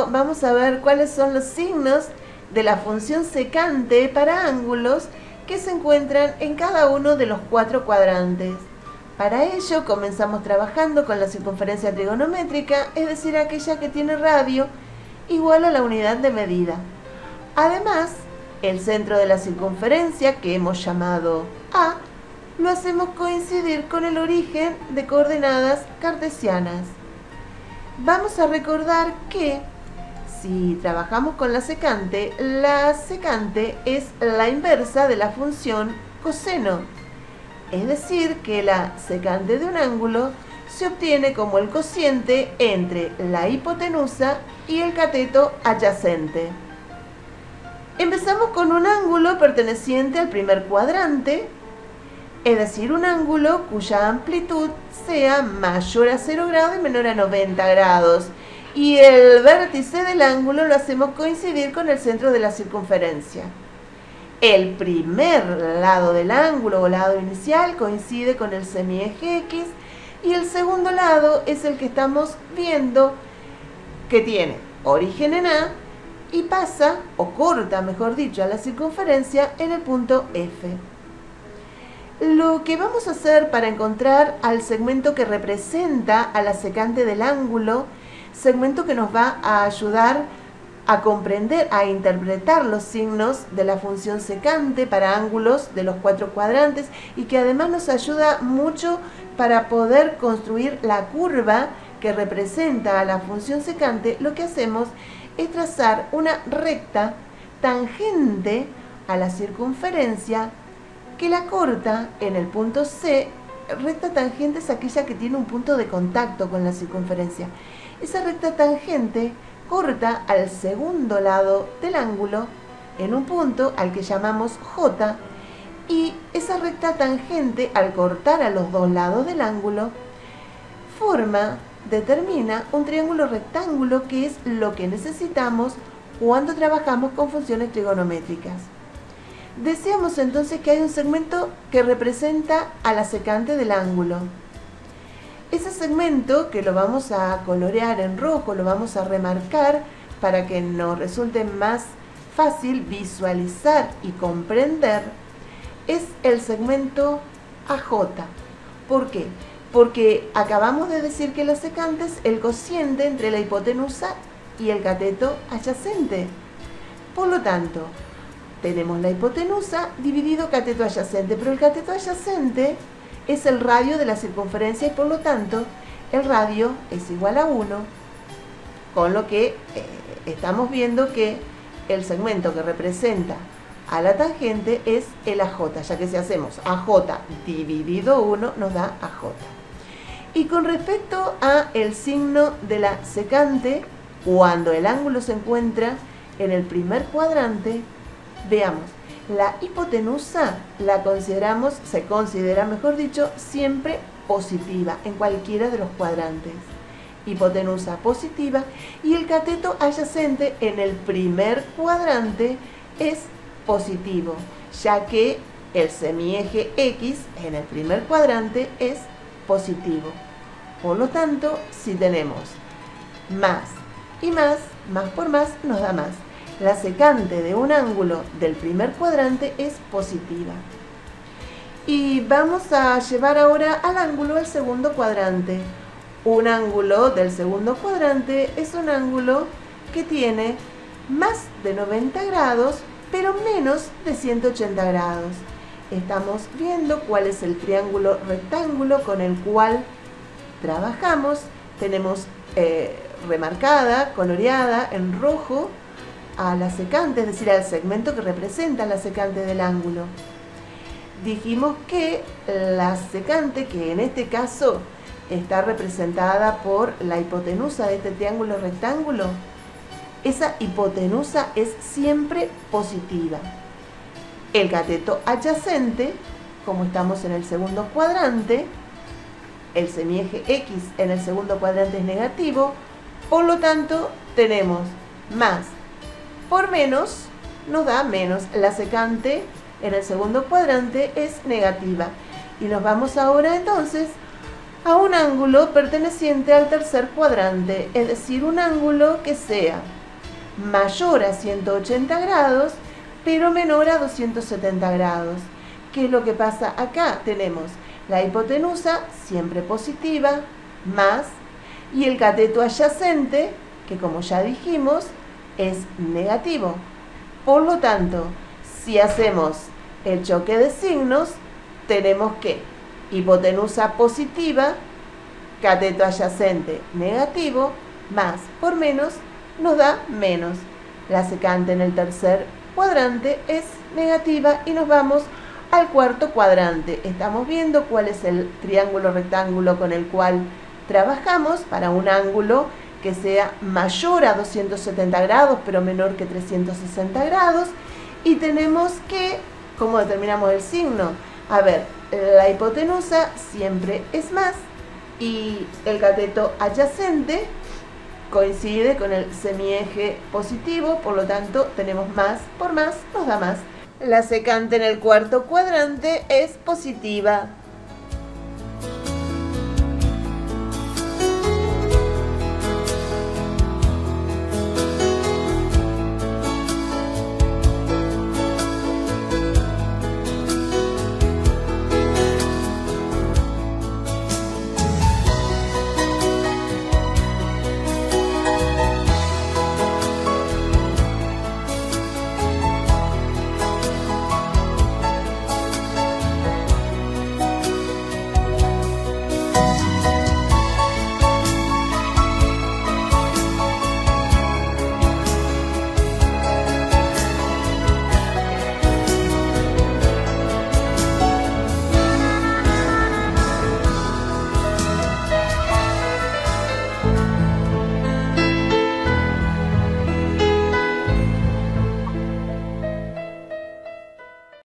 eso vamos a ver cuáles son los signos de la función secante para ángulos que se encuentran en cada uno de los 4 cuadrantes. Para ello comenzamos trabajando con la circunferencia trigonométrica, es decir, aquella que tiene radio igual a la unidad de medida. Además, el centro de la circunferencia, que hemos llamado A, lo hacemos coincidir con el origen de coordenadas cartesianas. Vamos a recordar que si trabajamos con la secante es la inversa de la función coseno. Es decir, que la secante de un ángulo se obtiene como el cociente entre la hipotenusa y el cateto adyacente. Empezamos con un ángulo perteneciente al primer cuadrante, es decir, un ángulo cuya amplitud sea mayor a 0 grados y menor a 90 grados. Y el vértice del ángulo lo hacemos coincidir con el centro de la circunferencia. El primer lado del ángulo o lado inicial coincide con el semieje X y el segundo lado es el que estamos viendo, que tiene origen en A y pasa, o corta mejor dicho, a la circunferencia en el punto F. Lo que vamos a hacer para encontrar al segmento que representa a la secante del ángulo, segmento que nos va a ayudar a comprender, a interpretar los signos de la función secante para ángulos de los 4 cuadrantes y que además nos ayuda mucho para poder construir la curva que representa a la función secante, lo que hacemos es trazar una recta tangente a la circunferencia que la corta en el punto C. Recta tangente es aquella que tiene un punto de contacto con la circunferencia. Esa recta tangente corta al segundo lado del ángulo en un punto al que llamamos J, y esa recta tangente, al cortar a los dos lados del ángulo, determina un triángulo rectángulo, que es lo que necesitamos cuando trabajamos con funciones trigonométricas. Decíamos entonces que hay un segmento que representa a la secante del ángulo. Ese segmento, que lo vamos a colorear en rojo, lo vamos a remarcar para que nos resulte más fácil visualizar y comprender, es el segmento AJ. ¿Por qué? Porque acabamos de decir que la secante es el cociente entre la hipotenusa y el cateto adyacente. Por lo tanto, tenemos la hipotenusa dividido cateto adyacente, pero el cateto adyacente es el radio de la circunferencia y por lo tanto el radio es igual a 1, con lo que estamos viendo que el segmento que representa a la tangente es el AJ, ya que si hacemos AJ dividido 1 nos da AJ. Y con respecto a el signo de la secante, cuando el ángulo se encuentra en el primer cuadrante, veamos, la hipotenusa se considera, mejor dicho, siempre positiva en cualquiera de los cuadrantes. Hipotenusa positiva, y el cateto adyacente en el primer cuadrante es positivo, ya que el semieje X en el primer cuadrante es positivo. Por lo tanto, si tenemos más y más por más nos da más. La secante de un ángulo del primer cuadrante es positiva. Y vamos a llevar ahora al ángulo del segundo cuadrante. Un ángulo del segundo cuadrante es un ángulo que tiene más de 90 grados, pero menos de 180 grados. Estamos viendo cuál es el triángulo rectángulo con el cual trabajamos. Tenemos remarcada, coloreada en rojo a la secante, es decir, al segmento que representa la secante del ángulo. Dijimos que la secante, que en este caso está representada por la hipotenusa de este triángulo rectángulo, esa hipotenusa es siempre positiva. El cateto adyacente, como estamos en el segundo cuadrante, el semieje X en el segundo cuadrante es negativo, por lo tanto tenemos más por menos nos da menos. La secante en el segundo cuadrante es negativa. Y nos vamos ahora entonces a un ángulo perteneciente al tercer cuadrante, es decir, un ángulo que sea mayor a 180 grados, pero menor a 270 grados. ¿Qué es lo que pasa acá? Tenemos la hipotenusa siempre positiva, más, y el cateto adyacente, que como ya dijimos, es negativo. Por lo tanto, si hacemos el choque de signos, tenemos que hipotenusa positiva, cateto adyacente negativo, más por menos nos da menos. La secante en el tercer cuadrante es negativa y nos vamos al cuarto cuadrante. Estamos viendo cuál es el triángulo rectángulo con el cual trabajamos para un ángulo que sea mayor a 270 grados pero menor que 360 grados. Y tenemos que, ¿cómo determinamos el signo? A ver, la hipotenusa siempre es más y el cateto adyacente coincide con el semieje positivo, por lo tanto tenemos más por más nos da más. La secante en el cuarto cuadrante es positiva.